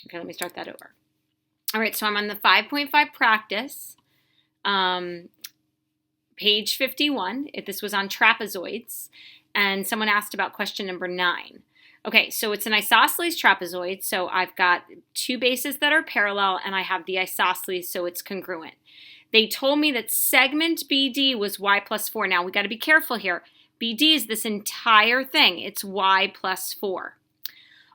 Okay, let me start that over. All right, so I'm on the 5.5 practice, page 51. If this was on trapezoids, and someone asked about question number 9. Okay, so it's an isosceles trapezoid, so I've got two bases that are parallel, and I have the isosceles, so it's congruent. They told me that segment BD was y plus 4. Now, we got to be careful here. BD is this entire thing. It's y plus 4.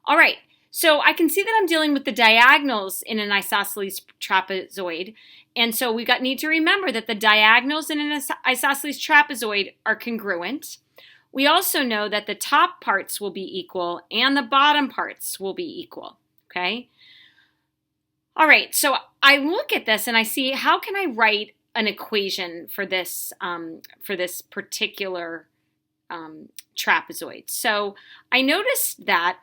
All right, so I can see that I'm dealing with the diagonals in an isosceles trapezoid, and so we need to remember that the diagonals in an isosceles trapezoid are congruent. We also know that the top parts will be equal and the bottom parts will be equal, okay? All right, so I look at this and I see how can I write an equation for this particular trapezoid. So I noticed that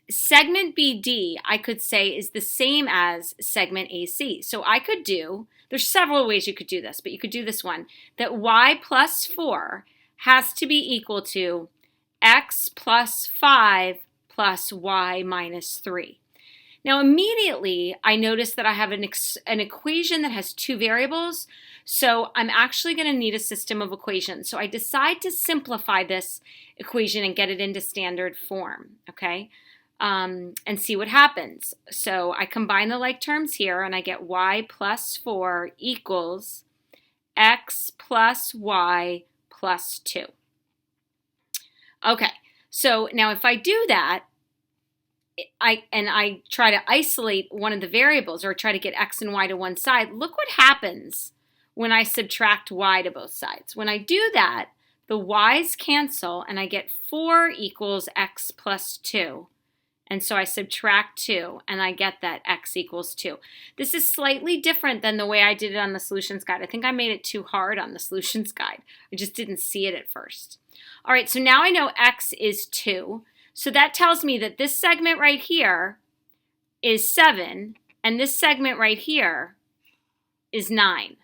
segment BD, I could say, is the same as segment AC. So I could do, there's several ways you could do this, but you could do this one, that y plus 4 has to be equal to x plus 5 plus y minus 3. Now immediately I notice that I have an equation that has two variables, so I'm actually going to need a system of equations. So I decide to simplify this equation and get it into standard form, okay? And see what happens. So I combine the like terms here and I get y plus 4 equals x plus y plus 2. Okay, so now if I do that, I try to isolate one of the variables or try to get x and y to one side, look what happens when I subtract y to both sides. When I do that, the y's cancel and I get 4 equals x plus 2. And so I subtract 2 and I get that x equals 2. This is slightly different than the way I did it on the solutions guide. I think I made it too hard on the solutions guide. I just didn't see it at first. All right, so now I know x is 2. So that tells me that this segment right here is 7 and this segment right here is 9.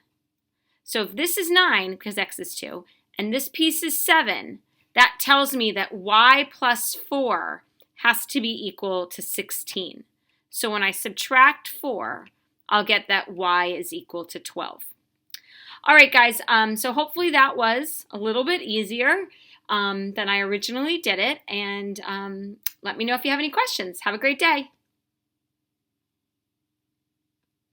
So if this is 9, because x is 2, and this piece is 7, that tells me that y plus 4 has to be equal to 16. So when I subtract 4, I'll get that y is equal to 12. All right, guys, so hopefully that was a little bit easier than I originally did it. And let me know if you have any questions. Have a great day.